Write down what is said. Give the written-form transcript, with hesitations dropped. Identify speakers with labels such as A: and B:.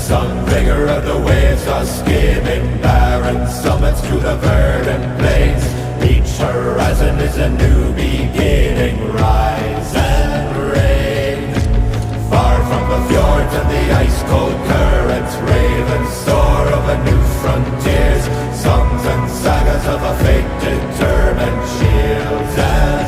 A: sun vigor of the waves are skimming barren summits to the verdant plains. Each horizon is a new beginning. Rise and reign. Far from the fjords and the ice-cold currents, ravens soar over new frontiers. Songs and sagas of a fate determined, shields and